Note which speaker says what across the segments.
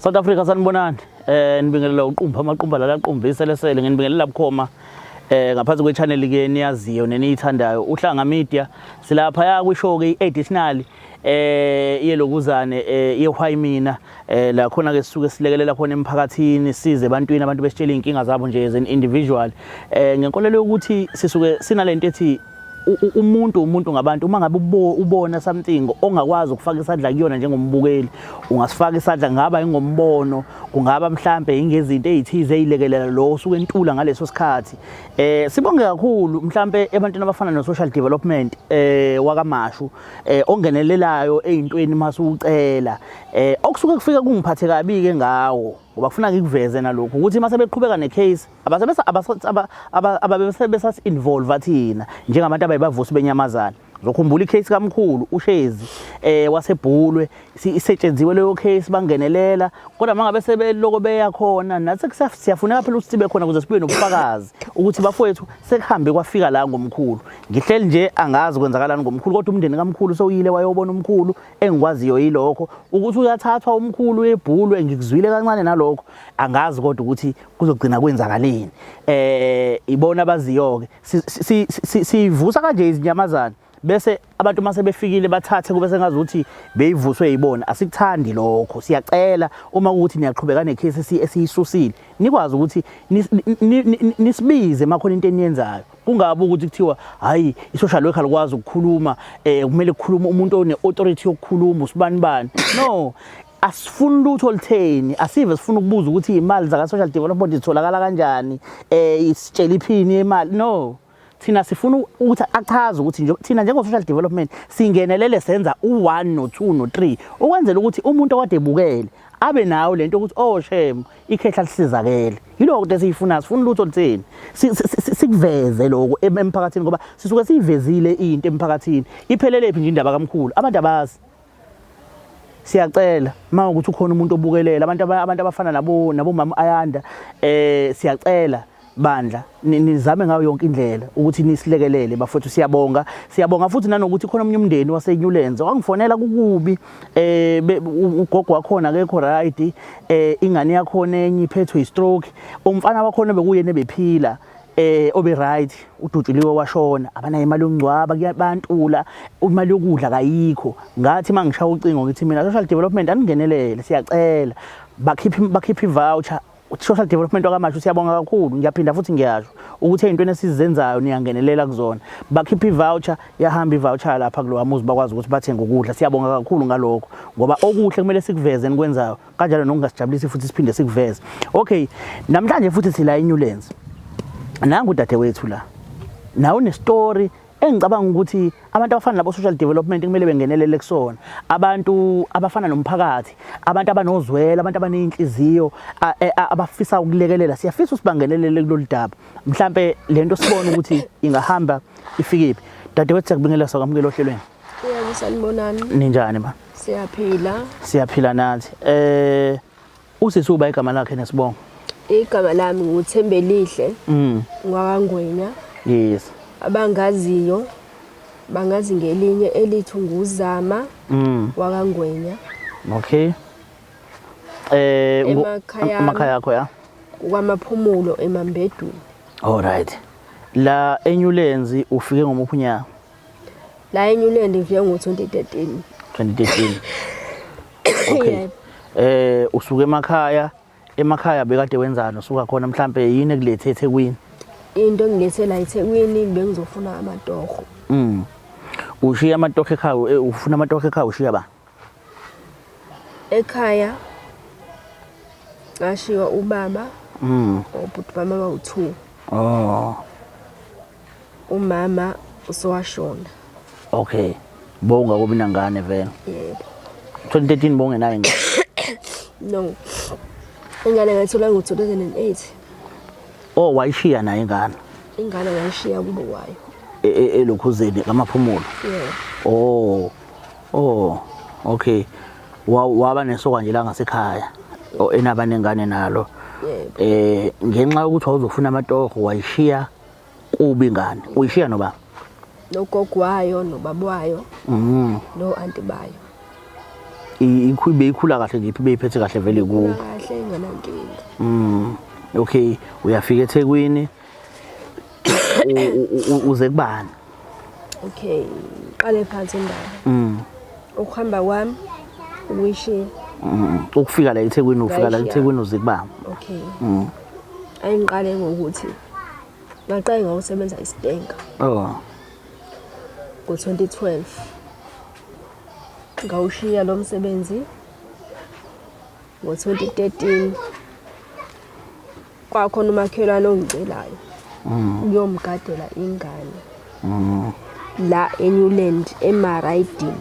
Speaker 1: South Africa sanibonani. Nibingelela uqumba amaqumba la aqumvise lesele nginibingelela bukhoma ngaphansi kwe channel ke niyaziyo neniyithandayo uhlanga media silapha ya kwishow ke additional yelokuzane yehwayimina la khona ke sisuke silekelela khona emphakathini size ebantwini abantu besitshela inkinga zabo nje as an individual ngenkolelo ukuthi sisuke sinalento ethi umuntu ngabantu uma ngabe ubona something ongakwazi ukufaka isandla kuyona njengombukeli ungasifaka isandla ngaba ingombono kungaba mhlambe ingezinto ezithize ezilekelela lo usuke entula ngaleso sikhathi sibonge kakhulu mhlambe ebantwini abafana no social development wakaMashu ongenelelayo ezintweni masucela okusuke kufika kungiphathe kabi ke ngawo ngoba kufuna ngikuveze nalokho ukuthi mase beqhubeka necase abasebesasi involve thina njengabantu abayibavusi benyamazana ngokhumbula icase kaMkhulu uShezi waseBhulwe isetshenziwe leyo case bangenelela kodwa mangabe sebeloko beya khona nathi siyafuneka phela ukuthi sibe khona ukuze sibe nobufakazi ukuthi bafowethu sekuhambe kwafika la ngoMkhulu ngihleli nje angazi kwenzakalani ngoMkhulu kodwa umndeni kaMkhulu sowuyile wayobona uMkhulu engikwaziyo yilokho ukuthi uyathathwa uMkhulu eBhulwe ngikuzwile kancane nalokho angazi kodwa ukuthi kuzogcina kwenzakaleni ibona abaziyo ke sivusa kanje izinyamazana bese abantu mase befikile bathathe kube sengazi ukuthi beyivuswe yibona asikuthandi lokho siyacela uma ukuthi niyaqhubeka necase esiyisusile nikwazi ukuthi nisibize makhona into eniyenzayo kungabe ukuthi kuthiwa hayi isocial worker likwazi ukukhuluma kumele ukukhuluma umuntu one authority yokukhuluma usibani no asifuni lutho oltheni asive sifuna ukubuza ukuthi imali zaka social development zitholakala kanjani isitshela iphini yemali no thina sifuna ukuthi achaze ukuthi thina njengo social development singenelele senza u1 no2 no3 ukwenzela ukuthi umuntu okade ebukele abe nawo lento ukuthi oh shem ikhehla lisizakele yiloko into esiyifuna sifuna lutho oltheni sikuveze lokho emphakathini ngoba sisuke siyivezile into emphakathini iphelele phi nje indaba kaMkhulu abantu abazi siyacela mawukuthi ukhona umuntu obukelela abantu abafana nabo mama Ayanda siyacela bandla nizame ngayo yonke indlela ukuthi nisilekelele bafethu siyabonga futhi nanokuthi khona omnye umndeni waseNewlands wangifonela kukubi ugogo wakhona akekho right ingane yakhona enye iphethwe istroke umfana wakhona bekuye nebephila obe right uDutshuliwe washona abanayo imali yongcwaba kuyabantula imali yokudla kayikho ngathi mangishaya ucingo ngithi mina social development aningenelele siyacela bakhipha ivoucher social development wakaMashu siyabonga kakhulu ngiyaphinda futhi ngiyasho ukuthi ezintweni esizenzayo niyangenelela kuzona bakhipha ivoucher yahamba ivoucher lapha kulowa muzi bakwazi ukuthi bathenge ukudla siyabonga kakhulu ngalokho ngoba okuhle kumele sikuveze nikwenzayo kanjalo nokungasijabulisi futhi siphinde sikuveze okay namhlanje futhi sila eNewlands nangu dadewethu la nawo ne story engicabanga ukuthi abantu abafana nabo social development kumele bengenelele kusona abantu abafana nomphakathi abantu abanozwela abantu abaneyinhliziyo abafisa ukulekelela siyafisa usibangenelele kulolu daba mhlambe lento sibona ukuthi ingahamba ifikephi dadewethu siyakubingelela sokwamukela ohlelweni
Speaker 2: yebo sanibonani
Speaker 1: ninjani ba siyaphila nathi usisi uba igama lakhe nesibongo
Speaker 2: igama lami nguThembelihle ngwakangwenya
Speaker 1: yes
Speaker 2: abangaziyo bangazi ngelinye elithi nguzama wakangwenya
Speaker 1: okay emakhaya akho ya
Speaker 2: kwamaphumulo eMambedweni
Speaker 1: all right la eNewlands ufike ngomuphi unyaka
Speaker 2: la eNewlands ngifike ngo2013
Speaker 1: okay usuke emakhaya bekade wenzani usuka khona mhlambe yini ekulethe eThekwini
Speaker 2: into engilethe la eThekwini bengizofuna amatoho
Speaker 1: ushiya amatoho ekhaya ufuna amatoho ekhaya ushiya ba
Speaker 2: ekhaya ngashiwa ubaba ubhuti bami bawu2 umama usowashona
Speaker 1: okay bonga kubi nangane vele
Speaker 2: yebo
Speaker 1: 2013 bonge nayo
Speaker 2: no ingane ngayithola ngo2008
Speaker 1: wayishiya naye ingane
Speaker 2: ngayishiya kubo wayo
Speaker 1: elokhuzeni kamaphumulo
Speaker 2: yeah
Speaker 1: okay waba nesoka nje la ngasekhaya enabanengane nalo ngenxa yokuthi awuzofuna amatoho wayishiya kubi ingane uyishiya noba
Speaker 2: nogogo wayo nobaba wayo no auntie bayo
Speaker 1: Beyikhula kahle ngiphi beyiphethe kahle vele kubo.
Speaker 2: Kahle enganankinga.
Speaker 1: Okay, uyafika eThekwini uze kubani?
Speaker 2: Okay, qale phansi indaba. Ukuhamba kwami ukuyishiya.
Speaker 1: Ukufika la eThekwini ufika la eThekwini uze kubani?
Speaker 2: Okay. Ayingiqale ngokuthi ngaqale ngokusebenza iStenga. Ngo-2012 ngawushiya lo msebenzi. Ngo-2013 kwakhona umakhelwane ongicelayo ukuyomgadela ingane la eNewland eMaridin.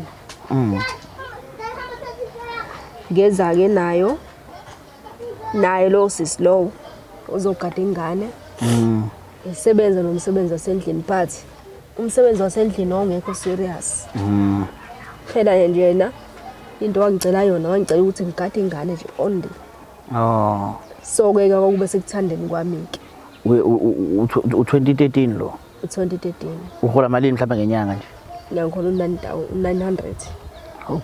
Speaker 2: Ngeza-ke naye lo sisi lowo uzogada ingane. Isebenza nomsebenzi wasendlini but umsebenzi wasendlini ongekho serious. Phela nje yena into wangicela yona wangicela ukuthi ngigade ingane nje only. So-ke kwakube sekuthandeni kwami-ke.
Speaker 1: U-2013 lo?
Speaker 2: U-2013.
Speaker 1: Uhola malini mhlawumbe ngenyanga nje?
Speaker 2: Ngiyahola 900.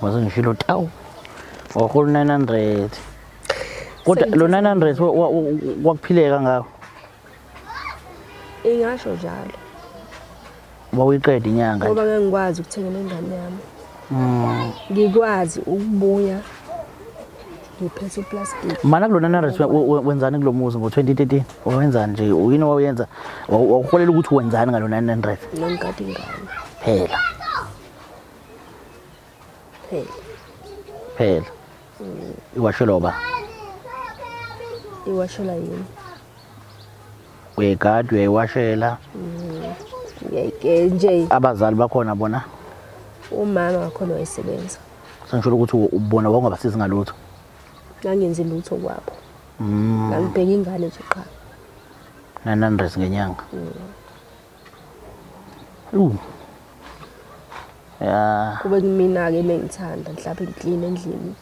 Speaker 1: Base ngishilo tawu. Wahola 900. Kodwa lo 900 wakuphileka ngawo?
Speaker 2: Ingasho njalo.
Speaker 1: Wawuyiqeda inyanga?
Speaker 2: Ngoba ngangikwazi ukuthengela ingane yami. Ngikwazi ukubuya ngiphethe uplastic.
Speaker 1: Mana kulo 900 wenzani kulo muzi ngo-2013? Wenzani nje? Uyini wawenza? Wawuholela ukuthi wenzani ngalo 900?
Speaker 2: Ngangigada ingane.
Speaker 1: Phela. Iwashelwa ba?
Speaker 2: Iwashelwa yini?
Speaker 1: Uyayigada, uyayiwashela.
Speaker 2: Ngeke nje.
Speaker 1: Abazali bakhona bona?
Speaker 2: Umama wakhona wayesebenza.
Speaker 1: Sengisho ukuthi ubona wangabasizi ngalutho.
Speaker 2: Ngangenzi lutho kwabo. Ngangibheka ingane nje qha.
Speaker 1: 900 ngenyanga. Ya.
Speaker 2: Kube kumina-ke bengithanda mhlawumbe ngiclean endlini.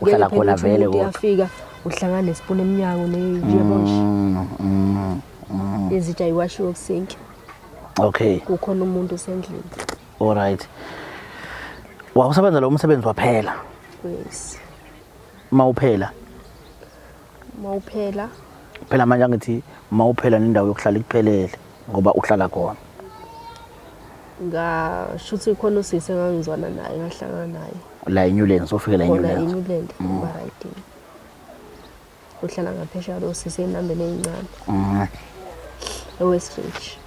Speaker 1: Uhlala khona vele kodwa.
Speaker 2: Uyafika uhlangana nesipuni eminyango nejebonshi. Izitsha iwashiwe kusinki.
Speaker 1: Okay.
Speaker 2: Kukhona umuntu usendlini.
Speaker 1: Alright. Wawusebenza lo msebenzi waphela?
Speaker 2: Yes.
Speaker 1: Mawuphela? Phela manje ngithi mawuphela nendawo yokuhlala ikuphelele ngoba uhlala khona.
Speaker 2: Ngashuthi khona usisi engangizwana naye ngahlangana naye.
Speaker 1: La eNewlands ufike la eNewlands.
Speaker 2: La eNewland eMaridin. Uhlala ngaphesheya lo sisi enambeni encane. eWestridge.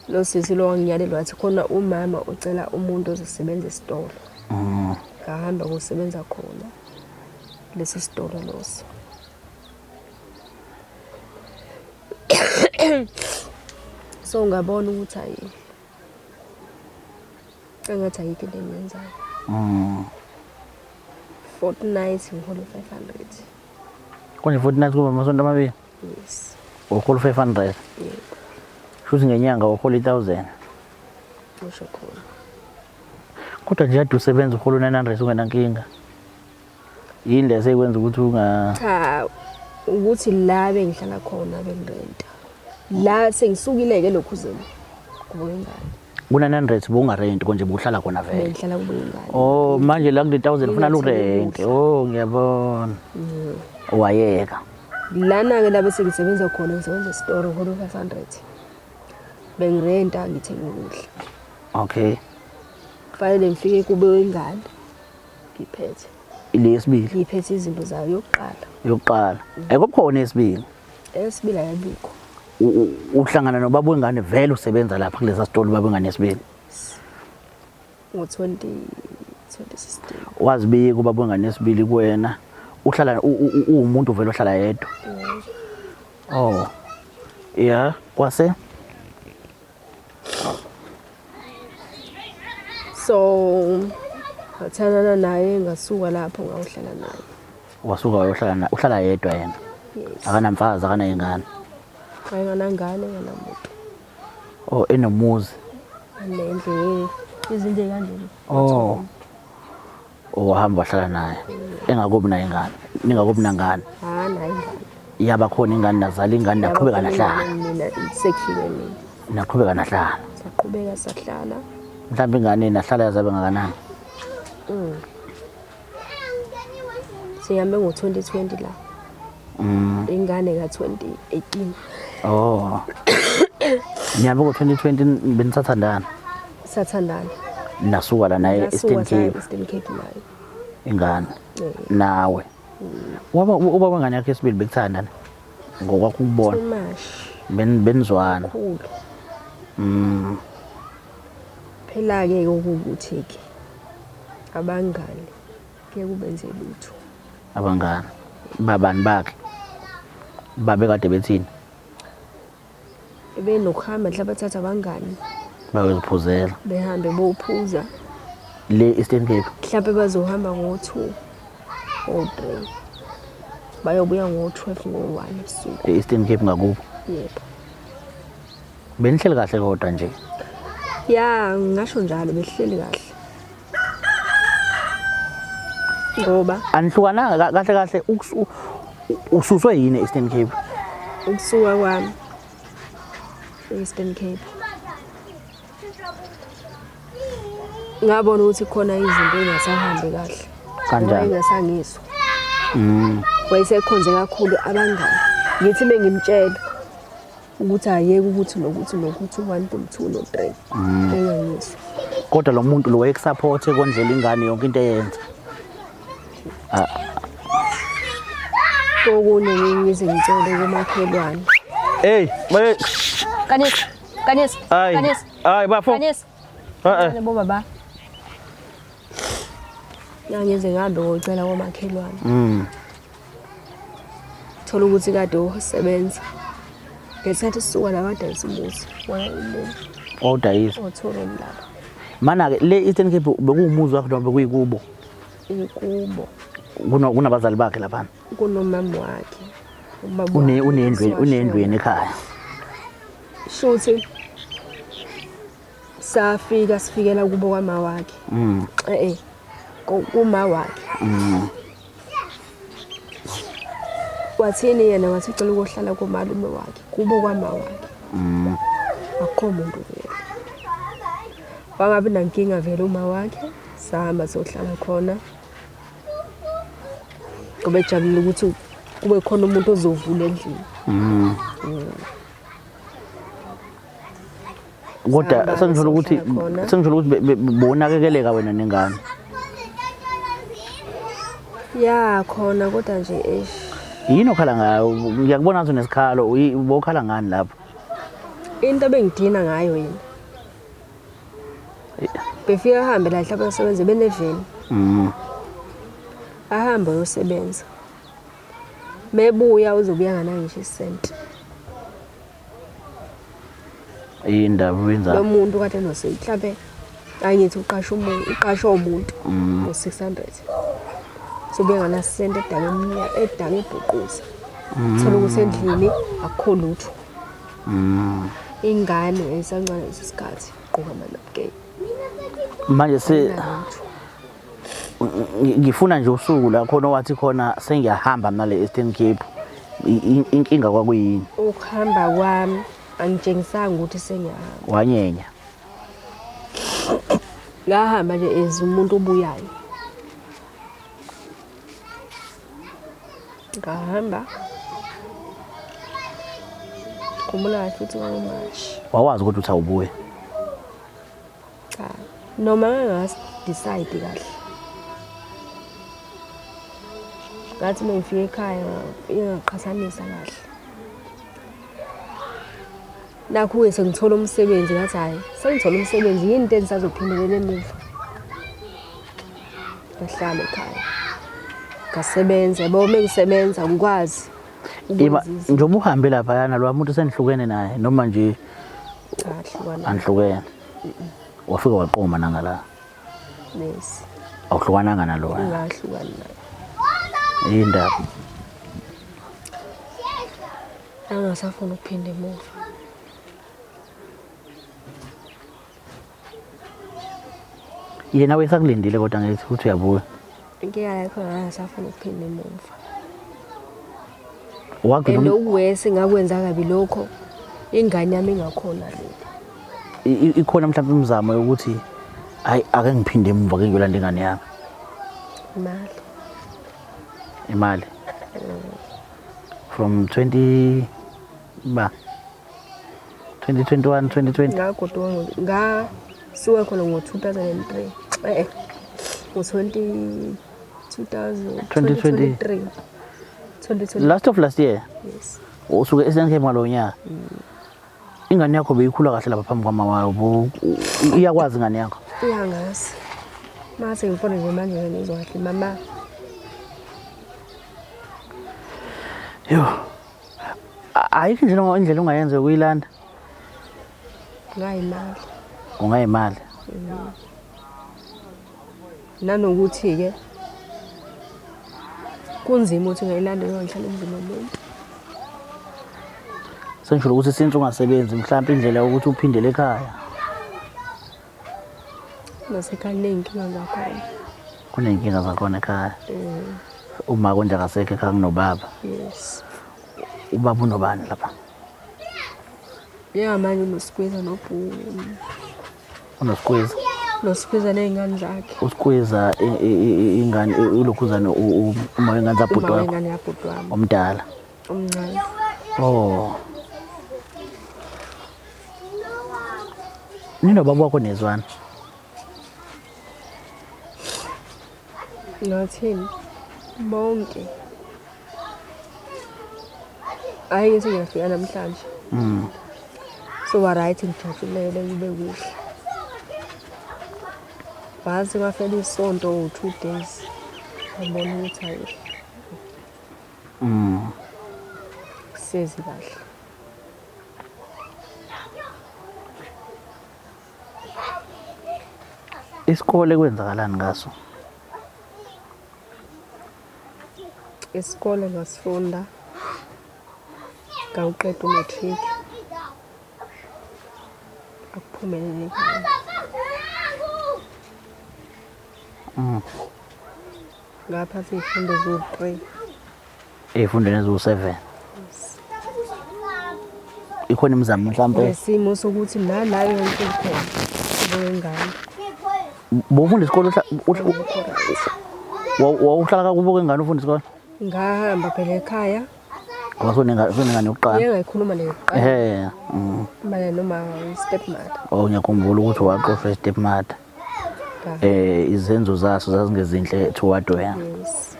Speaker 2: Lo sisi lo wanginyalelwa wathi khona umama ucela umuntu ozosebenza esitolo. Ngahamba kusebenza khona lesi sitolo loso. So ngabona ukuthi hayi engathi ayikho into engiyenzayo. Fortnight ngihola 500.
Speaker 1: Konje fortnight kuba amasonto amabili?
Speaker 2: Yes.
Speaker 1: Uhola 500?
Speaker 2: Yebo.
Speaker 1: Shuthi ngenyanga uhola 1000.
Speaker 2: Usho khona.
Speaker 1: Kodwa nje ade usebenza uhola 900 ungenankinga. Yini lese ikwenza ukuthi
Speaker 2: cha ukuthi la bengihlala khona bengirenta. La sengisukile-ke lokhu zimo kubuka ingane.
Speaker 1: Kuna-900 bungarenti konje buhlala khona vele?
Speaker 2: Bengihlala kubuka ingane.
Speaker 1: Oh manje la kule-1000 ufuna urente. Oh ngiyabona. Wayeka.
Speaker 2: Lana-ke la bese ngisebenza khona ngisebenza esitoro ngihola 500. Bengirenta ngithenga ukudla.
Speaker 1: Okay.
Speaker 2: Fanele ngifike kubuka ingane ngiphethe.
Speaker 1: Ilesibili?
Speaker 2: Ngiphethe izinto zayo
Speaker 1: yokuqala. Ayikho esibili?
Speaker 2: Esibili ayikho.
Speaker 1: Uhlangana nobaba wengane vele usebenza lapha kulesa sitolo baba wengane esibili?
Speaker 2: Ngo-2016.
Speaker 1: Wazibika ubaba wengane esibili kuwena? Uhlala umuntu vele ohlala yedwa? Oh. Yeah, kwase?
Speaker 2: So ngathandana naye ngasuka lapho ngawuhlala naye.
Speaker 1: Wasuka wayohlala naye, uhlala yedwa yena?
Speaker 2: Yes.
Speaker 1: Akanamfazi, akanayingane?
Speaker 2: Akanangane, akanamuntu.
Speaker 1: Oh, enomuzi?
Speaker 2: Nendle izinto kanjani.
Speaker 1: Oh. Wahamba wahlala naye. Engakubi naye ingane. Ningakubi nangane.
Speaker 2: Naye ingane.
Speaker 1: Yaba khona ingane nazala ingane naqhubeka nahlala.
Speaker 2: Mina sekufike mina.
Speaker 1: Naqhubeka nahlala.
Speaker 2: Saqhubeka sahlala.
Speaker 1: Mhlawumbe ingane nahlala yazabe ngakanani?
Speaker 2: Sihambe ngo-2020 la. Ingane ka-2018.
Speaker 1: Oh. Ngiyabe ngo-2020 benithathandana.
Speaker 2: Sathandana.
Speaker 1: Nasuka la naye Eastern Cape.
Speaker 2: Eastern Cape naye.
Speaker 1: Ingane. Nawe. Uba ngane yakhe esibili bekuthandana. Ngokwakho ukubona.
Speaker 2: Too much.
Speaker 1: Benizwana.
Speaker 2: Khulu. Phela ke ukuthi ke abangane ke kubenze lutho.
Speaker 1: Abangane. Babani bakhe. Babe kade bethini.
Speaker 2: Benokuhamba mhlawumbe bathatha abangane.
Speaker 1: Bayoziphuzela.
Speaker 2: Behambe bophuza.
Speaker 1: Le Eastern Cape.
Speaker 2: Mhlawumbe bazohamba ngo-2 or 3. Bayobuya ngo-12 ngo-1 ebusuku.
Speaker 1: Le Eastern Cape ngakubo.
Speaker 2: Yebo.
Speaker 1: Benihleli kahle kodwa nje.
Speaker 2: Ya, ngisho njalo behleli kahle. Ngoba
Speaker 1: Anihlukananga kahle kahle ususwe yini Eastern Cape?
Speaker 2: ukusuka kwami Eastern Cape. Ngabona ukuthi khona izinto engasahambi kahle.
Speaker 1: Kanjani?
Speaker 2: Engasangiswa. Wayesekhonze kakhulu abangani. Ngithi bengimtshela ukuthi ayeke ukuthi nokuthi 1.2 no 3. Engangizwa.
Speaker 1: Kodwa lo muntu lo wayekusupport ekondlela ingane yonke into eyenza.
Speaker 2: Kokunye ngize ngicele kumakhelwane.
Speaker 1: Hey,
Speaker 2: Kanis.
Speaker 1: Hayi bafo.
Speaker 2: Kanis. Bo baba. Ngize ngihambe ngocela komakhelwane. Thola ukuthi kade usebenza. Ngesikhathi sisuka la kade isibuzi. Wena umuntu.
Speaker 1: Odayisa.
Speaker 2: Othola umlalo.
Speaker 1: Mana ke le Eastern Cape bekumuzi wakhe noma bekuyikubo.
Speaker 2: Ikubo.
Speaker 1: Kunabazali bakhe lapha.
Speaker 2: Kunomama wakhe.
Speaker 1: Unendweni ekhaya.
Speaker 2: Shuthi sifikela kubo kwama wakhe. Kuma wakhe. Wathini yena wathi ucela ukuhlala komalume wakhe kubo kwama wakhe. Akho umuntu vele. Wangabe nankinga vele uma wakhe sahamba sohlala khona. Kube jabule ukuthi kube khona umuntu ozovula endlini.
Speaker 1: Kodwa sengijolo ukuthi bonakekeleka wena nengane.
Speaker 2: Ya khona kodwa nje
Speaker 1: Yini okhala ngayo? Ngiyakubona ngathi unesikhalo, ubokhala ngani lapho?
Speaker 2: into ebengidina ngayo yini. Befika ahambe la mhlawumbe asebenze beneveni. Ahamba yosebenza. Mebuya uzobuya nganangisho isent.
Speaker 1: Indaba wenza.
Speaker 2: Lo muntu kade noseyi mhlawumbe angithi uqasha umuntu ngo600. Sobuya ngana sent edala ebhuquza. Thola ukuthi endlini akukho lutho. Ingane esancane isikhathi gqoka amanapukeni.
Speaker 1: Manje ngifuna nje usuku la khona wathi khona sengiyahamba mina le Eastern Cape. Inkinga kwakuyini?
Speaker 2: Ukuhamba kwami angitshengisanga ukuthi sengiyahamba.
Speaker 1: Wanyenya.
Speaker 2: Ngahamba nje umuntu obuyayo. Ngahamba. Kumula futhi ngoMashi.
Speaker 1: Wawazi ukuthi uthawubuye.
Speaker 2: Cha. Noma ngasi decide kahle. Ngathi mengifika ekhaya ngiyaqhasanisa kahle. Nakho sengithola umsebenzi ngathi hayi sengithola umsebenzi yini into engisazophindelela emuva. Ngahlala ekhaya. Ngasebenza yabo mengisebenza ngikwazi.
Speaker 1: Njoba uhambe lapha yana lo muntu senihlukene naye noma nje anhlukene. Wafika waqoma nangala.
Speaker 2: Yes.
Speaker 1: Awuhlukananga nalo.
Speaker 2: Ngahlukana naye.
Speaker 1: Indaba.
Speaker 2: Angasafuna ukuphinda emuva.
Speaker 1: Yena wesakulindile kodwa ngithi ukuthi uyabuya.
Speaker 2: Ngiyaya khona angasafuna ukuphinda emuva.
Speaker 1: Wakho
Speaker 2: uwese ngakwenza kabi lokho ingane yami ingakhona le.
Speaker 1: Ikhona mhlawumbe imizamo yokuthi Hayi ake ngiphinde emuva ke ngiyolanda ingane yami. Imali. From 2021 2020.
Speaker 2: Ngasuka khona ngo-2003 ngo-2023
Speaker 1: Last of last year.
Speaker 2: yes.
Speaker 1: Usuke eSNK ngalo nyaka. Ingane yakho beyikhula kahle lapha phambi kwama wayo. Iyakwazi ingane yakho.
Speaker 2: Iyangazi mase ngifona nje manje ngizwa kahle mama.
Speaker 1: Yo. Ayikho indlela ungayenza ukuyilanda.
Speaker 2: Ngayimali.
Speaker 1: Ungayimali.
Speaker 2: Nanokuthi ke kunzima ukuthi ngayilanda ngihlala emzini womuntu.
Speaker 1: Sengisho ukuthi since ungasebenzi mhlawumbe indlela ukuthi uphindele ekhaya.
Speaker 2: Nasekhaya nenkinga zakhona.
Speaker 1: Kunenkinga zakhona ekhaya. Uma konje akasekho ekhaya kunobaba.
Speaker 2: Yes.
Speaker 1: Ubaba unobani lapha?
Speaker 2: Manje unoSikweza noBhulu.
Speaker 1: UnoSikweza.
Speaker 2: NoSikweza nezingane zakhe.
Speaker 1: Usikweza ingane ulokhuzana uma wengane zabhuti
Speaker 2: Uma
Speaker 1: wakho.
Speaker 2: ingane yabhuti wami.
Speaker 1: Omdala.
Speaker 2: Omncane.
Speaker 1: Oh. Nino baba wakho nezwana.
Speaker 2: Ngathini bonke ayike sengiyafika namhlanje. So wa right ngijabulele kube kuhle. Base kwafela isonto u2 days. Ngibona ukuthi hayi. Sezi kahle.
Speaker 1: Isikole kwenzakalani ngaso?
Speaker 2: Isikole ngasifunda ngawuqeda umatric akuphumelele ekhaya. Ngapha sifundo zo3
Speaker 1: Ey'fundweni eziwu7. Ikhona imizamo mhlawumbe.
Speaker 2: Nesimo sokuthi nalayo yonke ikhona ngengane.
Speaker 1: Bofunda isikole wawuhlala kubuka ingane ufunda isikole?
Speaker 2: Ngahamba phela ekhaya.
Speaker 1: Sonengane yokuqala.
Speaker 2: Ngeke ngayikhuluma leyo. Manje noma stepmother.
Speaker 1: Oh ngiyakhumbula ukuthi waqoshwa stepmother. Izenzo zaso zazingezinhle toward wena.
Speaker 2: Yes.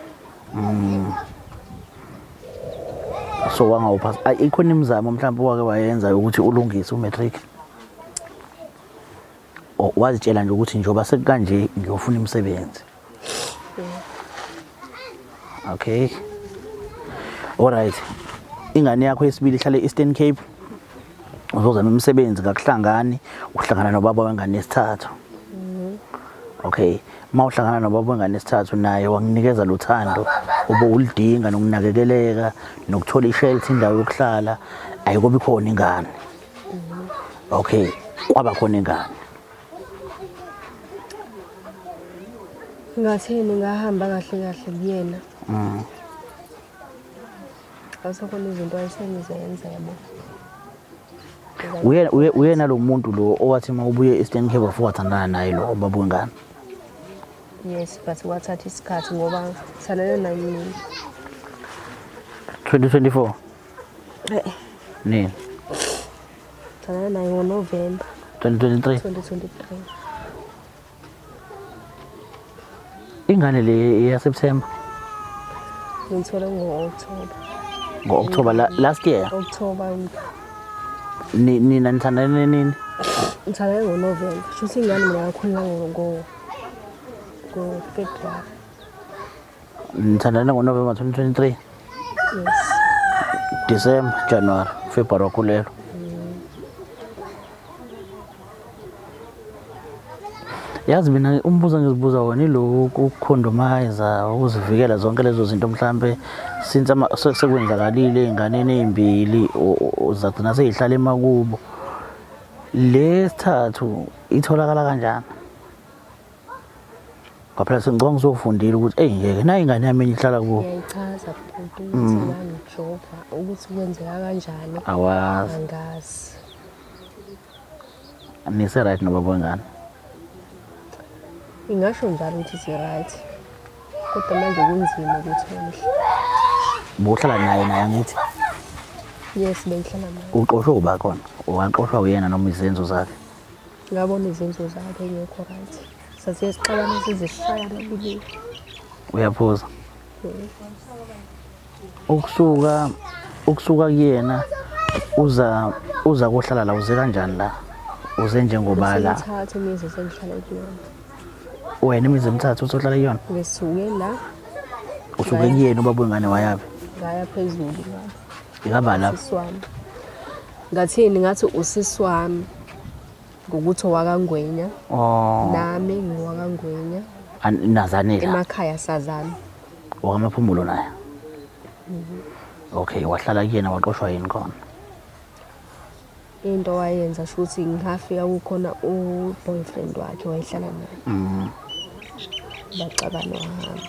Speaker 1: So wangawuphasa. Ikhona imizamo mhlawumbe wake wayenza ukuthi ulungise umatric. Wazitshela nje ukuthi njoba sekanje ngiyofuna imisebenzi. Okay. Alright. Ingane yakho yesibili ihlala eEastern Cape. Uzoza nomsebenzi ngakuhlangani, uhlangana nobaba wengane yesithathu. Okay. Mawuhlangana nobaba wengane yesithathu naye wanginikeza lothando, ube ulidinga nokunakekeleka, nokuthola ishelter indawo yokuhlala, ayikobe khona ingane. Okay. Kwaba khona ingane.
Speaker 2: Ngathini ngahamba kahle kuyena. Asakhona izinto ayisengizenza yabo.
Speaker 1: Uyena lo muntu lo owathi mawubuye eEastern Cape wafuka wathandana naye lo baba wengane.
Speaker 2: Yes, but wathatha isikhathi ngoba sanele naye mina.
Speaker 1: 2024. Nini?
Speaker 2: Sanele naye ngoNovember
Speaker 1: 2023.
Speaker 2: 2023.
Speaker 1: Ingane le yaSeptember.
Speaker 2: Ngithola ngo-October.
Speaker 1: Ngo-October last year.
Speaker 2: October.
Speaker 1: Nina nithandane nini?
Speaker 2: Ngithandane ngoNovember. Shuthi ingane mina yakhulula ngo-February.
Speaker 1: Nithandane ngoNovember 2023.
Speaker 2: Yes.
Speaker 1: December, January, February wakhulelwa. Yazi mina umbuzo ngizibuza wona lo ukukhondomize ukuzivikela zonke lezo zinto mhlambe since sekwenzakalile einganeni ezimbili uzagcina seyihlala emakubo. Lesithathu itholakala kanjani? Kwaphela sengicabanga uzofundile ukuthi ngeke nayi ingane yami ihlala kuwo.
Speaker 2: Ngiyayichaza futhi ukuthi ngangijova ukuthi kwenzeka kanjani.
Speaker 1: Awazi.
Speaker 2: Angazi.
Speaker 1: Nise right nobaba wengane.
Speaker 2: Ingasho njalo ukuthi isi-right. Kodwa manje kunzima ukuthi
Speaker 1: Bohlala naye angithi.
Speaker 2: yes bengihlala naye.
Speaker 1: Uxoshwe uba khona. Waxoshwa uyena noma izenzo zakhe.
Speaker 2: Ngabona izinto zakhe engekho right. Sasiye sixabana sizishayana kuleli.
Speaker 1: Uyaphuza. Ukusuka kuyena uza kohlala la uze kanjani la? Uze njengobala.
Speaker 2: Ngithathe imizi sengihlala kuyona.
Speaker 1: Wena imizi emithathu uzohlala kuyona?
Speaker 2: Ngisuke la.
Speaker 1: Usuke kuyena ubaba wengane wayabe?
Speaker 2: Ngaya phezulu lapha.
Speaker 1: Ikaba lapha.
Speaker 2: Siswami. Ngathini ngathi usisi wami ngokuthi owakangwenya.
Speaker 1: Oh.
Speaker 2: Nami ngiwakangwenya.
Speaker 1: Nazanela.
Speaker 2: Emakhaya sazana.
Speaker 1: Wakamaphumulo naye. Okay, wahlala kuyena waxoshwa yini khona?
Speaker 2: Into wayenza ukuthi ngafika kukhona boyfriend wakhe wayehlala naye. Baxabana wahamba.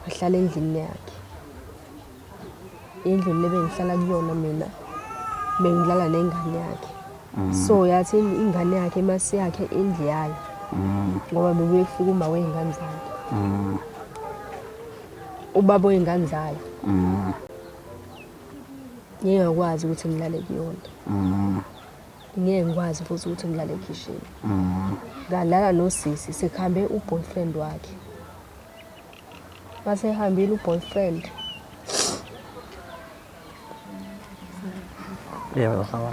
Speaker 2: Wahlala endlini yakhe. Indlu lebe ngihlala kuyona mina. Bengidlala nengane yakhe. So yathi ingane yakhe mase yakhe indlu yayo. Ngoba bekufika uma wengane zakhe. Ubaba wengane zayo. Ngiyakwazi ukuthi ngilale kuyona. Ngeke ngikwazi futhi ukuthi ngilale ekhishini. Ngalala nosisi sekhambe uboyfriend wakhe. Mase ehambile uboyfriend.
Speaker 1: Yebo, sawa.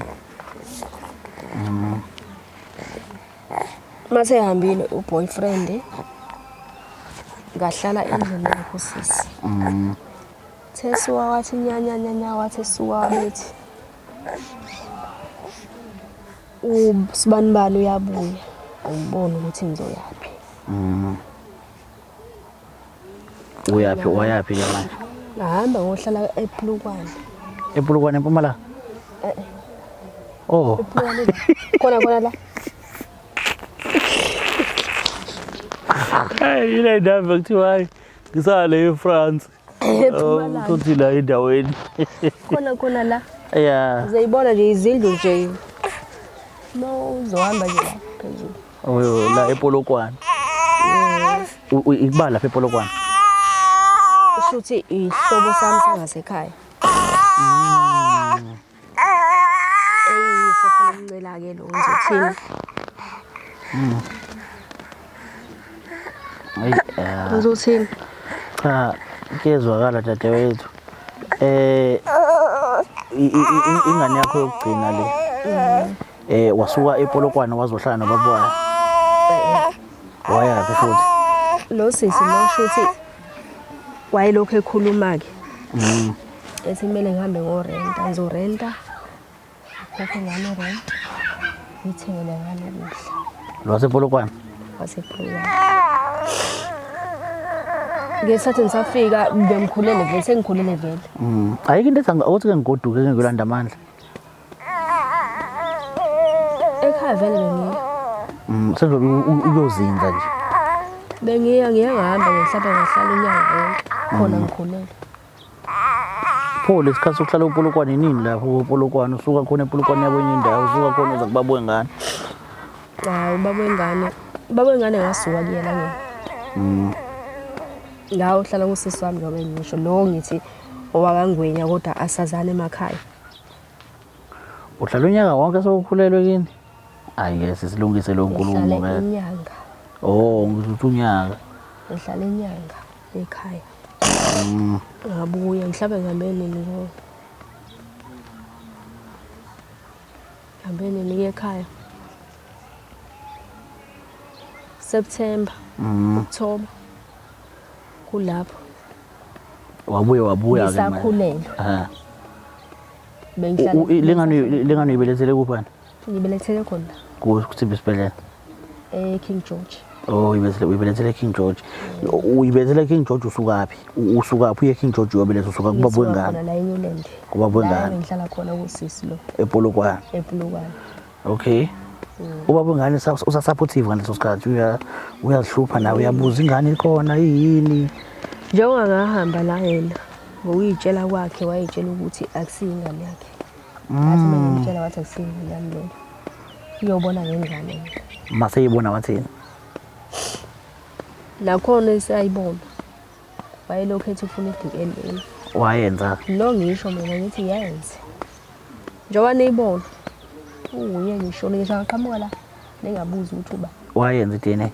Speaker 2: Mase ehambile uboyfriend. Ngahlala endlini yakhe usisi. Thesuwa wathi nyanya wathi suwa wabethi. Usibanibani uyabuya. Ngibona ukuthi ngizoyapi.
Speaker 1: Uyapi wayapi ke manje?
Speaker 2: Ngahamba ngohlala ePulukwane.
Speaker 1: EPulukwane eMpumalanga? Oh.
Speaker 2: Khona la.
Speaker 1: Hey, ile ndaba kuthiwa ngisale eFrance. Uthi la endaweni.
Speaker 2: Khona la.
Speaker 1: Yeah.
Speaker 2: Uzayibona nje izindlu nje. No, uzohamba nje la phezulu.
Speaker 1: Oh, la ePolokwane. Ikubala lapha ePolokwane.
Speaker 2: Ushuthi ihlobo sami sangasekhaya. Sefuna umncela ke lo ngizothini. Uzothini?
Speaker 1: Cha, kezwakala dadewethu. Ingane yakho yokugcina le. Wasuka ePolokwane wazohlala nobaba wayo. Wayapi futhi?
Speaker 2: Lo sisi lo shuthi wayelokho ekhuluma ke. Ethi kumele ngihambe ngorenta, ngizorenta. Khokhe ngane rent. Ngithengele ngane ukudla.
Speaker 1: Lo wasePolokwane?
Speaker 2: WasePolokwane. Ngesathi ngisafika bemkhulele vele sengikhulele vele.
Speaker 1: Ayike into ethi ukuthi ke ngigoduke ngiyolanda amandla.
Speaker 2: Ekhaya vele bengiya.
Speaker 1: Senzo uyozinza nje.
Speaker 2: Bengiya ngihamba ngahlala unyaka wonke. Khona ngikhulele.
Speaker 1: Pho lesikhathi sokuhlala ePolokwane nini lapho ePolokwane usuka khona ePolokwane yakwenye indawo usuka khona uza kubaba wengane.
Speaker 2: Hayi ubaba wengane ngasuka kuyena ngene. Ngawo uhlala kusisi wami ngoba ngisho lo ngithi owakangwenya kodwa asazana emakhaya.
Speaker 1: Uhlala unyaka wonke sokukhulelwe kini? Hayi ke sisilungise lo nkulumo ke.
Speaker 2: Inyanga.
Speaker 1: Oh, ngizothi unyaka.
Speaker 2: Ngihlala inyanga ekhaya. Ngabuya mhlawumbe ngihambe nini lo. Ngihambe nini ekhaya. September. October. Kulapho.
Speaker 1: Wabuya ke manje.
Speaker 2: Ngisakhulelwe. Bengihlala.
Speaker 1: Lengane ibelethele kuphi?
Speaker 2: Ngibelethele khona.
Speaker 1: Kusiphi isibhedlela?
Speaker 2: King George.
Speaker 1: Oh, uyibelethele King George. Uyibelethele King George usukaphi? Usukaphi uye King George uyobeletha usuka kubaba wengane?
Speaker 2: Khona la eNewland.
Speaker 1: Kubaba wengane.
Speaker 2: La ngihlala khona kusisi lo.
Speaker 1: ePolokwane.
Speaker 2: ePulukwane.
Speaker 1: Okay. Ubaba wengane usasupportive ngaleso sikhathi uyazihlupha nawe uyabuza ingane ikhona yini?
Speaker 2: Njengoba ngahamba la yena ngokuyitshela kwakhe wayitshela ukuthi akusiyingane yakhe. Athi mina ngitshela wathi akusiyingane yami lo. Uyobona ngengane.
Speaker 1: Mase yibona wathini?
Speaker 2: nakhona esayibona wayelokhu ethi ufuna i-DNA
Speaker 1: wayenza
Speaker 2: lo ngisho mina ngithi yenze njengoba niyibona unguye ngisho ngishaqhamuka la ningabuza ukuthi uba
Speaker 1: wayenza i-DNA.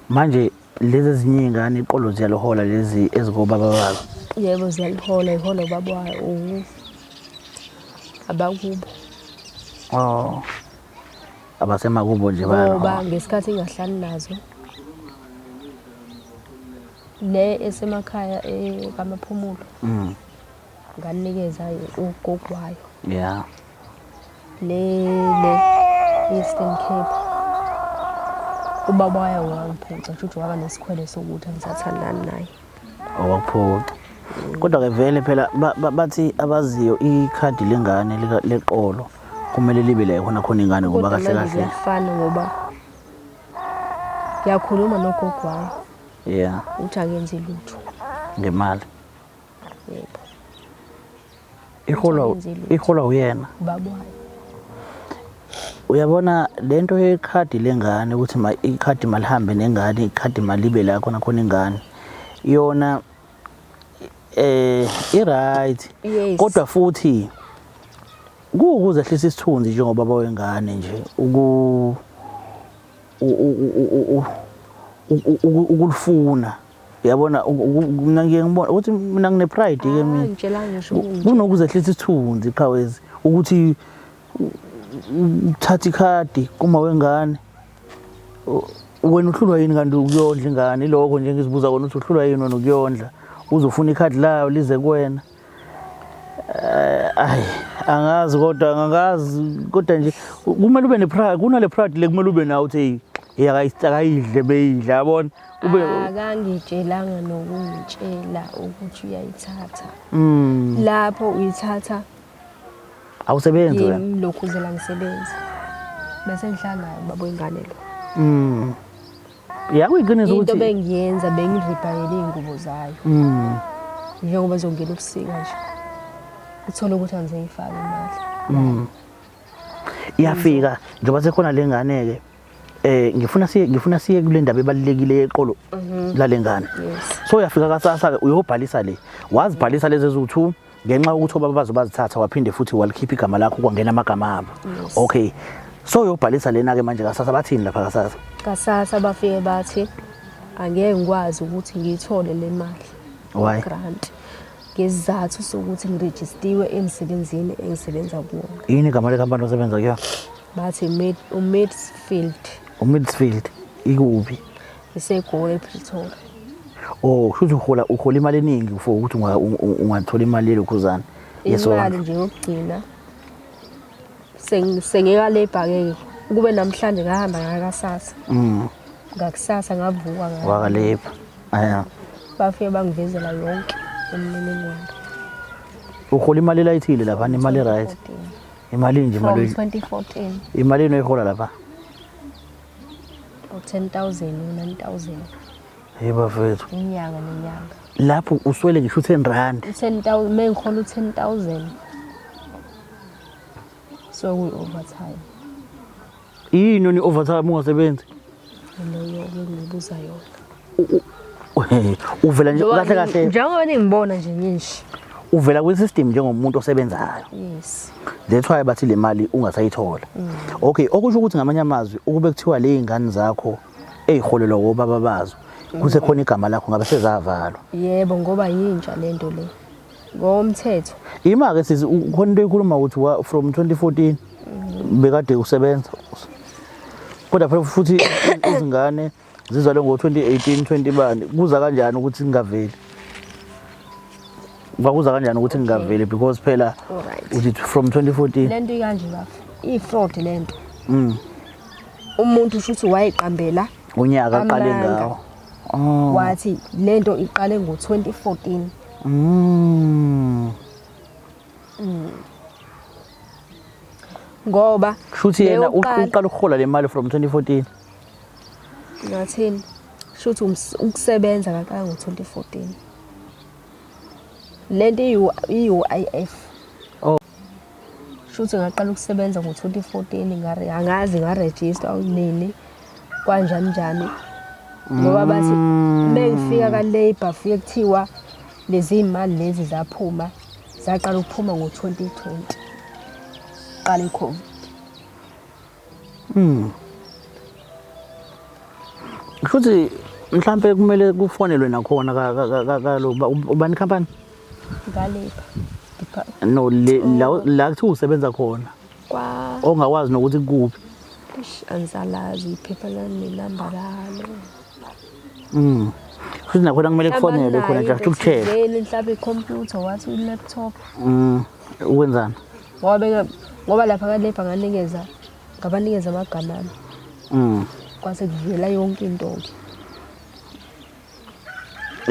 Speaker 1: Manje lezi ezinye iy'ngane iqolo ziyalihola lezi ezikobaba bazo.
Speaker 2: yebo ziyalihola ihola ubaba wayo abakubo
Speaker 1: Abasemakubo nje
Speaker 2: ngoba ngesikhathi engahlali nazo le esemakhaya kaMaphumulo nganikeza ugogo wayo
Speaker 1: yeah.
Speaker 2: le Eastern Cape ubaba wayo wangiphuca futhi waba nesikhwele sokuthi angisathandani naye
Speaker 1: Owakuphuca. Kodwa-ke vele phela bathi abaziyo ikhadi lengane leqolo kumele libe la khona ingane ngoba kahle kahle
Speaker 2: kuyafana ngoba ngiyakhuluma nogogo wayo
Speaker 1: yeah
Speaker 2: uthi akenzi lutho
Speaker 1: ngemali.
Speaker 2: Yebo.
Speaker 1: Ihola uyena.
Speaker 2: Ubaba wayo.
Speaker 1: Uyabona lento yekhadi lengane ukuthi ikhadi malihambe nengane ikhadi malibe la khona ingane yona i-right
Speaker 2: Yes.
Speaker 1: kodwa futhi ukuzehlisa isithunzi njengobaba wengane nje ukulifuna uyabona ngiye ngibona ukuthi mina ngine pride ke mina
Speaker 2: ngitshela ngisho
Speaker 1: kunokuzehlisa isithunzi qhawezi ukuthi uthatha ikhadi kuma wengane wena uhlulwa yini kanti ukuyondla ingane lokho nje ngizibuza kona ukuthi uhlulwa yini wena ukuyondla uzofuna ikhadi layo lize kuwena. Angazi kodwa nje kumele ube nepride kunale pride le kumele ube nawo uthi akayidle beyidla yabona ube
Speaker 2: akangitshelanga nokungitshela ukuthi uyayithatha lapho uyithatha
Speaker 1: awusebenzi wena
Speaker 2: lokhuzela ngisebenza bese ngihlangana babo ingane lo
Speaker 1: yakuyiqiniso ukuthi
Speaker 2: into bengiyenza bengiripayela ingubo zayo njengoba zongena ubusika nje uthola ukuthi angizeyifaka imali
Speaker 1: iyafika njengoba sekhona lengane ke ngifuna siye kule ndaba ebalekile yeqolo lalengane so uyafika kasasa uyobhalisa le wazibhalisa lezi ezu2 ngenxa ukuthi obaba bazobazithatha waphinde futhi walikhipha igama lakho kwangena amagama abo okay so uyobhalisa lena ke manje kasasa bathini lapha
Speaker 2: kasasa bafike bathi angeke ngikwazi ukuthi ngiyithole le mali
Speaker 1: why
Speaker 2: grant ngezathu sokuthi ngiregistiwe emsebenzini engisebenza kuwo
Speaker 1: yini igama lekhampani osebenza kuyo
Speaker 2: bathi
Speaker 1: Midsfield ikuphi
Speaker 2: iseGoli ePretoria
Speaker 1: shuthi uhola imali eningi for ukuthi ungathola imali yelokhuzana
Speaker 2: imali nje yokugcina sengeka lebha ke kube namhlanje ngahamba ngakasasa ngakusasa ngavuka
Speaker 1: wakalebha
Speaker 2: bafike bangivezela yonke emniningwane
Speaker 1: uhola imali layithile lapha imali right imali nje imali
Speaker 2: 2014
Speaker 1: imali enoyihola lapha
Speaker 2: 10,000 9,000
Speaker 1: yebo mfethu
Speaker 2: inyanga nenyanga
Speaker 1: lapho uswele ngisho 10 rand
Speaker 2: 10,000 mengihola 10,000 so we overtime
Speaker 1: yini overtime ungasebenzi
Speaker 2: leyo ngibuza yona
Speaker 1: uvela nje kahle kahle
Speaker 2: njengoba ngibona nje ngisho
Speaker 1: uvela kwi-system njengomuntu osebenzayo
Speaker 2: yes
Speaker 1: that's why bathi le mali ungasayithola okay okusho ukuthi ngamanye amazwi ukube kuthiwa le ingane zakho eziholelwa obaba bazo kuse khona igama lakho ngabe sezavalwa
Speaker 2: yebo ngoba yintsha lento le ngomthetho
Speaker 1: imake sizi khona into ekhuluma ukuthi from 2014 bekade usebenza kodwa futhi izingane zizalwe ngo2018 20 bani kuza kanjani ukuthi ngingaveli bakuza kanjani ukuthi ngingaveli because phela uthi from 2014
Speaker 2: lento ikanje bafu ifraud lento umuntu futhi wayiqambela
Speaker 1: unyaka aqale ngawo
Speaker 2: wathi lento iqale ngo2014 ngoba
Speaker 1: futhi yena uqala ukuhola le mali from 2014
Speaker 2: ngathini futhi ukusebenza ngaqala ngo2014 lento i-UIF Shuthi ngaqala ukusebenza ngo-2014 angazi ngarejista nini kanjani njani. Ngoba bathi mengifika ka-Labour fike kuthiwa lezi imali lezi zaphuma zaqala ukuphuma ngo-2020. Qala iCovid.
Speaker 1: Futhi mhlambe kumele kufonelwe nakhona kaloba ubani company?
Speaker 2: Nga-Labour.
Speaker 1: No, la kuthiwa usebenza khona. Ongawazi nokuthi kuphi.
Speaker 2: Angisalazi iphepha lami nenamba lalo.
Speaker 1: Futhi nakhona kumele kufonelwe khona nje ukucheck.
Speaker 2: Mhlawumbe ikhompyutha wathi i-laptop.
Speaker 1: Ukwenzani?
Speaker 2: Ngoba lapha ka-Labour ngabanikeza amagama ami. Kwase kuvela yonke into-ke.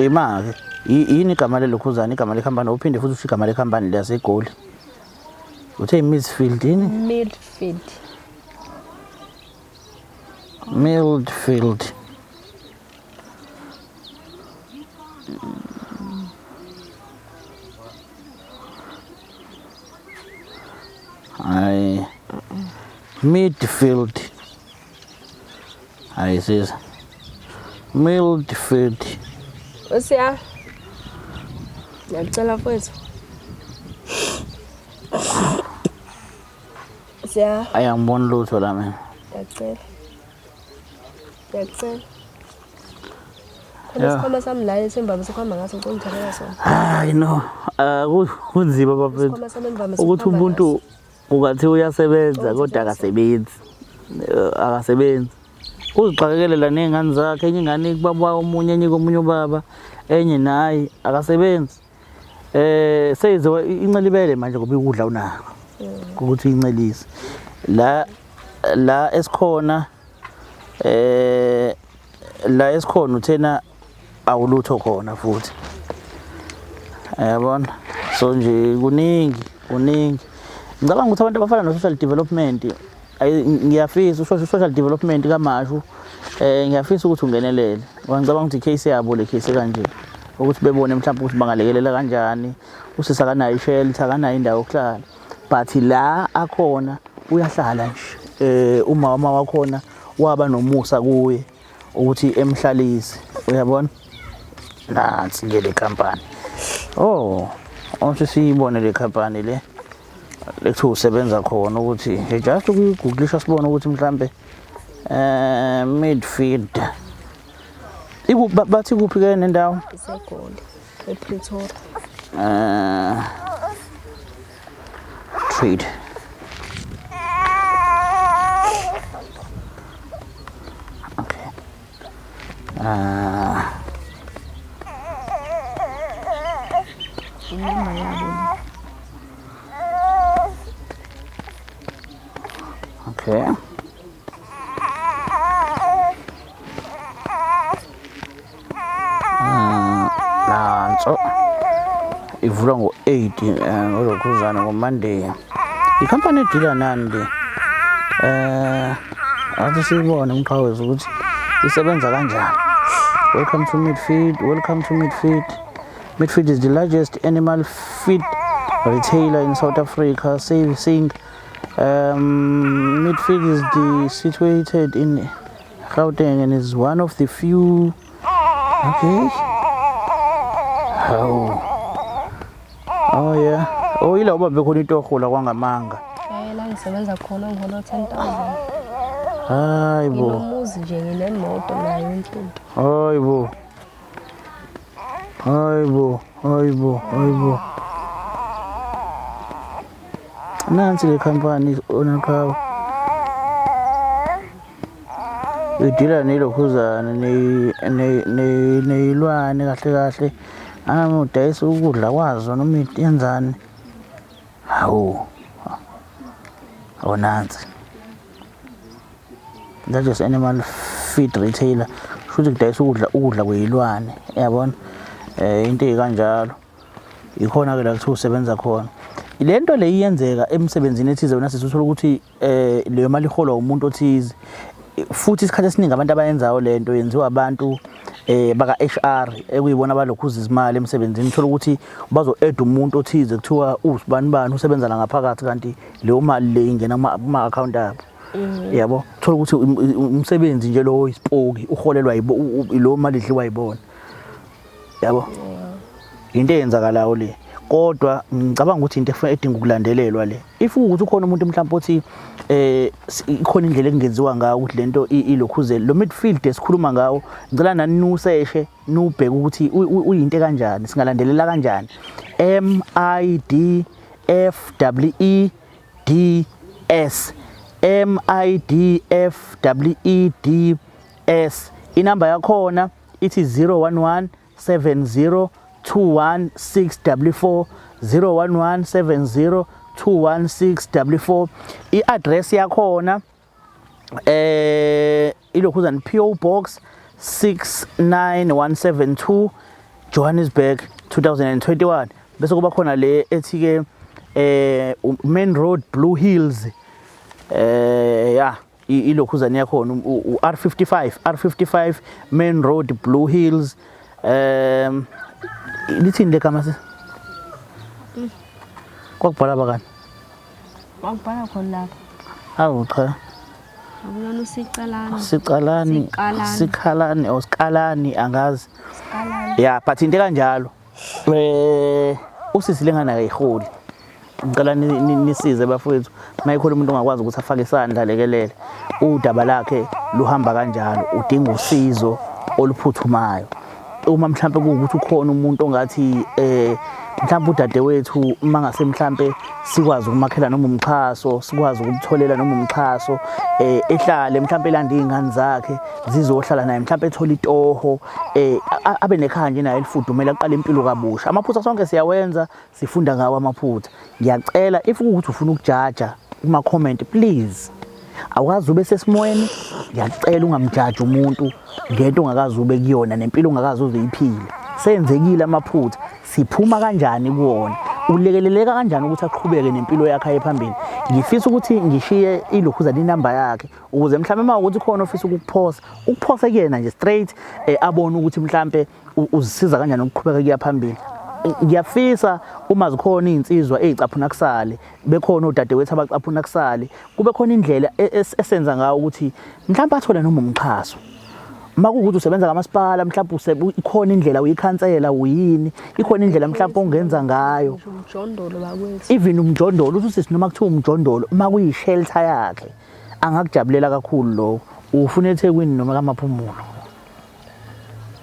Speaker 1: Ima-ke yini igama lelokhuzana, igama lekhampani, uphinde futhi usho igama lekhampani laseGoli. Uthe Midfield yini? Midfield. Hayi. Midfield. Hayi sis. Midfield.
Speaker 2: Usiya. Ngiyacela mfowethu. Usiya.
Speaker 1: Ayangiboni lutho la mina.
Speaker 2: Ngiyacela. Khona isikhwama sami la esembabe sikhwama ngaso ngicela sona.
Speaker 1: Hayi no. Kunzima bafethu. Ukuthi umuntu ungathi uyasebenza kodwa akasebenzi. Akasebenzi. Uzixakekele la nezingane zakhe, enye ingane kubaba omunye, enye komunye ubaba, enye naye akasebenzi. Seyizwe incelibele manje ngoba ikudla unako. Ukuthi incelise. La esikhona uthena awulutho khona futhi. Yabona? So nje kuningi. Ngicabanga ukuthi abantu abafana no-social development, ngiyafisa social development kaMashu, ngiyafisa ukuthi ungenelele. Ngicabanga ukuthi i-case yabo le case kanje ukuthi bebone mhlawumbe ukuthi bangalekelela kanjani. Usisa kanayo i-shelter, kanayo indawo yokuhlala. But la akhona uyahlala nje. Umama wakhona waba nomusa kuye ukuthi emhlalise. Uyabona? Nansi ke le company. Siyibone le company le. Lethu usebenza khona ukuthi just ukuguglisha sibone ukuthi mhlambe Midfield. Bathi kuphi ke nendawo?
Speaker 2: IseGoli, ePretoria.
Speaker 1: Trade. Okay.
Speaker 2: Inamba yabo.
Speaker 1: Okay. Nanso ivula ngo-8 ngolokhuzana ngoMonday. Ikhampani edila nani le? Athi sibone umqhawezi ukuthi isebenza kanjani. Welcome to Midfield. Midfield is the largest animal feed retailer in South Africa, servicing Midfield is situated in Gauteng and is one of the few. Okay. Oh yeah. Ila ubambe khona itoho la kwangamanga.
Speaker 2: La ngisebenza khona ngihona 10,000.
Speaker 1: Hayibo.
Speaker 2: Nginomuzi nje nginemoto nayo intombi. Hayibo. Nansi le company onakhawo. Udila nelokhuzana neyilwane kahle. Udayisa ukudla kwazo noma yenzani. Nansi. That is animal feed retailer. Futhi kudayisa ukudla kweyilwane. Yabona? Into ekanjalo. Ikhona ke la kuthi usebenza khona. Lento le iyenzeka emsebenzini ethize wena sisuthola ukuthi leyo mali iholwa umuntu othize. Futhi isikhathi esiningi abantu abayenzayo lento yenziwa abantu
Speaker 1: baka HR ekuyibona balokhuza izimali emsebenzini uthola ukuthi bazo add umuntu othize kuthiwa usibani usebenza la ngaphakathi kanti leyo mali le ingena kuma account abo yabo uthola ukuthi umsebenzi nje lo ispoki uholelwa lo mali idliwa yibona yabo into eyenzakalayo le kodwa ngicabanga ukuthi into efuna edinga ukulandelelwa le if ukuthi ukhona umuntu mhlawumbe othi ikhona indlela engenziwa ngayo ukuthi lento ilokhuzelo lo midfield esikhuluma ngawo ngicela nani nuseshe nubheke ukuthi uyinto kanjani singalandelela kanjani MIDFWEDS inamba yakhona ithi 011 70 21644 011 70 21644 i-address yakhona ilokhuzana PO Box 69172 Johannesburg 2021 bese kuba khona le ethi ke Main Road Blue Hills ilokhuzana yakhona R55 Main Road Blue Hills lithini lekama se kwakubhala bakani
Speaker 2: Wakubhala khona lapha.
Speaker 1: Awu cha
Speaker 2: Akuyona
Speaker 1: sikhalani or sikalani angazi
Speaker 2: Sikalani.
Speaker 1: yeah but into kanjalo usisi lengana kayiholi ngicela nisize bafowethu mayikhona umuntu ongakwazi ukuthi afake isandla lekelele udaba lakhe luhamba kanjalo udinga usizo oluphuthumayo uma mhlambe ukuthi ukhona umuntu ongathi mhlambe udadewethu mangase mhlambe sikwazi ukumakhela noma umxhaso sikwazi ukutholela noma umxhaso ehlale mhlambe elanda izingane zakhe zizohlala naye mhlambe ethola itoho abe nekhaya nje naye elifudumela aqala impilo kabusha amaphutha sonke siyawenza sifunda ngawo amaphutha ngiyacela if ukuthi ufuna ukujaja kuma comment please awukazi ube sesimoyeni ngiyacela ungamjaji umuntu ngento ongakazi ube kuyona nempilo ongakazi uzoyiphila senzekile amaphutha siphuma kanjani kuwona ulekeleleka kanjani ukuthi aqhubeke nempilo yakhe ephambili ngifisa ukuthi ngishiye ilokhuza inamba yakhe ukuze mhlambe uma ukuthi khona ofisa ukuphosa kuyena nje straight abone ukuthi mhlambe uzisiza kanjani ukuqhubeka kuya phambili ngiyafisa uma zikhona izinsizwa ezicaphuna kusale bekhona odadewethu abacaphuna kusale kube khona indlela esenza ngayo ukuthi mhlawumbe athola noma umxhaso makukuthi usebenza kamasipala mhlawumbe ikhona indlela uyikhansela uyini ikhona indlela mhlawumbe ongenza ngayo
Speaker 2: umjondolo bakwethu
Speaker 1: even umjondolo uthi sinoma kuthiwa umjondolo makuyi shelter yakhe angakujabulela kakhulu lo ufuna eThekwini noma kaMaphumulo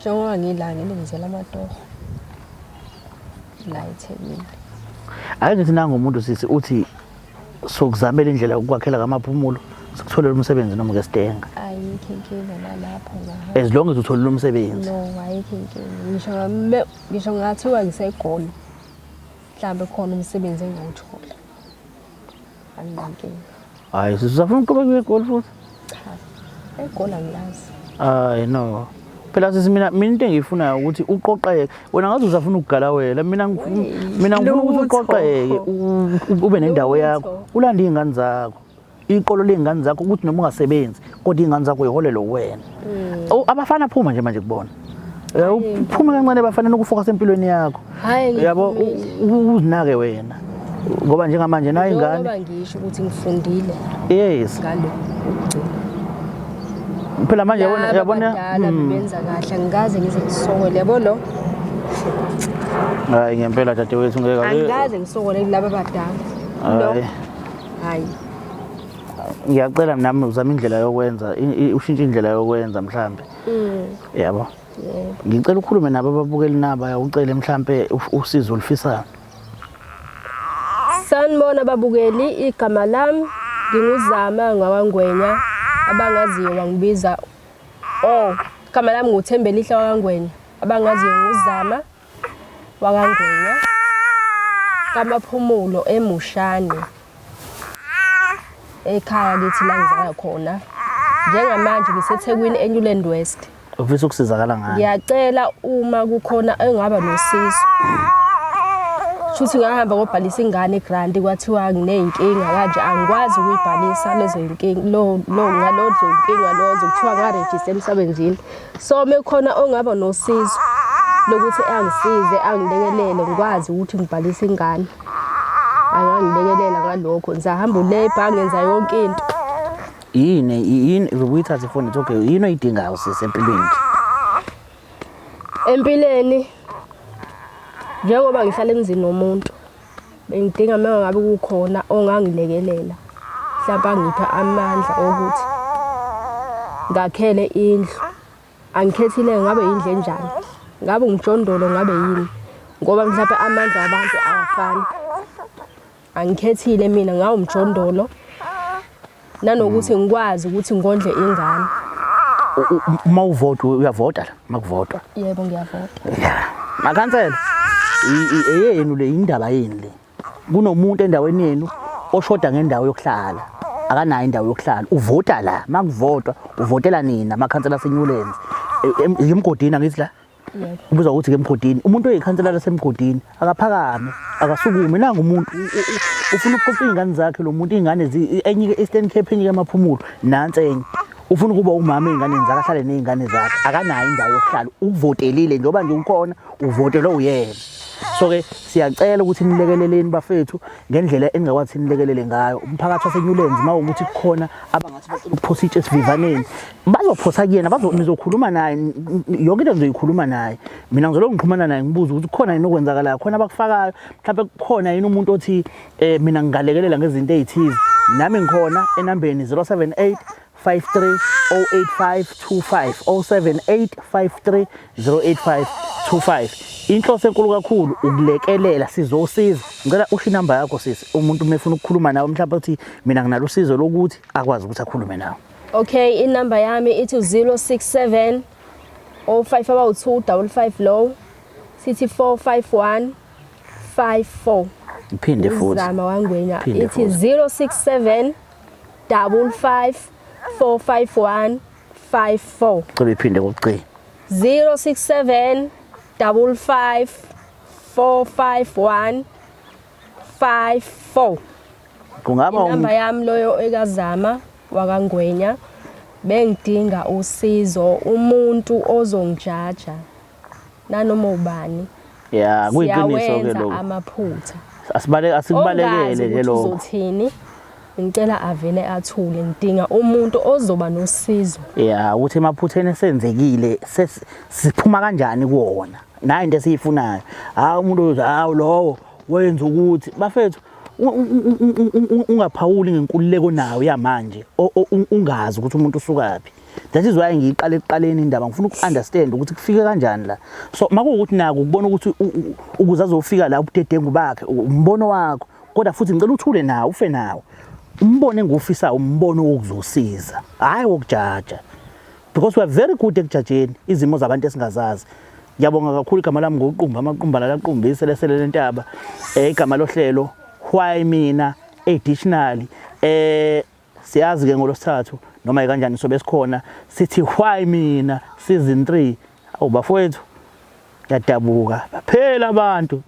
Speaker 2: njengoba ngilanga ngilenzela amatoho la eThekwini
Speaker 1: ayithi nanga umuntu sisi uthi sokuzamela indlela ukwakhela kaMaphumulo sikutholela umsebenzi noma ke Stenga
Speaker 2: ayikho inkinga nalapho ngaho
Speaker 1: as long as utholela umsebenzi
Speaker 2: no ayikho inkinga ngisho ngathiwa ngisegoli mhlambe khona umsebenzi engawuthola anginkinga
Speaker 1: hayi sizafuna ukuqhubeka egoli futhi
Speaker 2: cha egoli angilazi
Speaker 1: hayi no phela sisi mina into engiyifunayo ukuthi uqoqeke wena ngathi uzafuna ukugala wena mina ngifuna ukuthi uqoqeke ube nendawo yakho ulanda izingane zakho iqolo lezingane zakho ukuthi noma ungasebenzi kodwa izingane zakho yiholelo wena abafana phuma nje manje kubona uphuma kancane bafana nokufocus empilweni yakho yabo uzinake wena ngoba njengamanje nayo ingane
Speaker 2: ngoba ngisho ukuthi ngifundile
Speaker 1: yes
Speaker 2: ngalo
Speaker 1: phela manje yabona
Speaker 2: benza kahle angikaze ngize ngisokole yabo lo
Speaker 1: hayi ngempela dadewethu ngeke
Speaker 2: angikaze ngisokole kulabo abadala hayi
Speaker 1: ngiyacela nami uzama indlela yokwenza ushintshe indlela yokwenza mhlambe yabo ngicela ukukhulume nabo ababukeli naba ucele mhlambe usizo olufisayo
Speaker 2: sanibona ababukeli igama lami nginguzama ngawangwenya abangaziyo bangibiza igama lami nguThembele Ihla wakangwenya abangaziyo nguzama wakangwenya kaMaphumulo eMushane ekhaya lithi la ngizala khona njengamanje ngiseThekwini eNewland West
Speaker 1: ufisa ukusizakala ngani
Speaker 2: ngiyacela uma kukhona engaba nosizo Shuthi ngahamba ngobhalisa ingane egrant kwathiwa ngineyinkinga kanje angikwazi ukuyibhalisa lezo inkinga ngalozo inkinga lozo kuthiwa ngaregister emsebenzini. So mekukhona ongaba nosizo lokuthi angisize angilekelele ngikwazi ukuthi ngibhalise ingane. Angangilekelela ngalokho ngizahamba uLabour ngenza yonke into.
Speaker 1: Yini ukuyithatha ifoni okay yini oyidingayo sisempilweni nje?
Speaker 2: Empilweni njengoba ngihlala emzini nomuntu bengidinga uma ngabe kukhona ongangilekelela mhlawumbe angipha amandla okuthi ngakhele indlu. Angikhethile ngabe indlu enjani, ngabe umjondolo ngabe yini, ngoba mhlawumbe amandla abantu awafani. Angikhethile mina ngawo umjondolo nanokuthi ngikwazi ukuthi ngondle ingane.
Speaker 1: Uma uvota uyavota la makuvotwa?
Speaker 2: Yebo ngiyavota.
Speaker 1: Ya makhansela eyenu le indaba yini le? Kunomuntu endaweni yenu oshoda ngendawo yokuhlala akanayo indawo yokuhlala uvota la makuvotwa uvotela nina amakhansela aseNewlands emgodini angithi la?
Speaker 2: Yebo.
Speaker 1: Ubuzwa ukuthi ngemgodini umuntu oyikhansela lasemgodini akaphakame akasukume nanga umuntu ufuna ukuqoqa izingane zakhe lo muntu izingane enye Eastern Cape enye emaphumulo nansi enye ufuna ukuba umama izingane zakhe ahlale nezingane zakhe akanayo indawo yokuhlala uvotelile njengoba nje ukhona uvotele uyena. So ke siyacela ukuthi nilekeleleni bafethu ngendlela eningakwazi nilekelele ngayo umphakathi waseNewlands mawukuthi kukhona abangathi bacela ukuphosa itshe sivivaneni bazophosa kuyena nizokhuluma naye yonke into nizoyikhuluma naye. Mina ngizolo ngixhumana naye ngibuza ukuthi kukhona yini okwenzakalayo khona abakufakayo mhlawumbe kukhona yini umuntu othi mina ngingalekelela ngezinto ezithize nami ngikhona enambeni 078 530855 078 530855. Inhloso enkulu kakhulu ukulekelela sizosiza. Ngicela usho inamba yakho sisi umuntu mefuna ukukhuluma nawe mhlawumbe uthi mina nginalo usizo lokuthi akwazi ukuthi akhulume nawe.
Speaker 2: Okay, inamba yami ithi 067 05 about 255 low sithi 451 54.
Speaker 1: Iphinde futhi.
Speaker 2: Zama wangwenya ithi 067 55 451 54.
Speaker 1: Cela iphinde kokucina.
Speaker 2: 067 55 451 54.
Speaker 1: Kungaba
Speaker 2: inamba yami loyo ekazama wakangwenya bengidinga usizo umuntu ozongijaja nanoma ubani.
Speaker 1: Ya kuyiqiniso ke lokho.
Speaker 2: Amaphutha.
Speaker 1: Asikubalekele ke lokho.
Speaker 2: Uzothini? Ngicela avele athule ngidinga umuntu ozoba nosizo.
Speaker 1: Ya ukuthi emaphutheni esenzekile siphuma kanjani kuwona. Nayo into esiyifunayo. Hayi umuntu uthi hawu lowo wenza ukuthi bafethu ungaphawuli ngenkululeko nayo yamanje ungazi ukuthi umuntu usukaphi. That is why ngiqale ekuqaleni indaba ngifuna uku-understand ukuthi kufike kanjani la. So makuwukuthi naku ukubona ukuthi ukuze azofika la ubudedengu bakhe umbono wakho kodwa futhi ngicela uthule nawo ufe nawo. Umbone ngufisa umbono wokuzosiza hayi wokujaja because we are very good ekujajeni izimo zabantu esingazazi. Ngiyabonga kakhulu igama lami ngoqumba amaqumba la qaqumbise lesele lentaba igama lohlelo why mina additionally siyazi ke ngolosithathu noma kanjani sobe sikhona sithi why mina season 3 awubafowethu yadabuka baphela abantu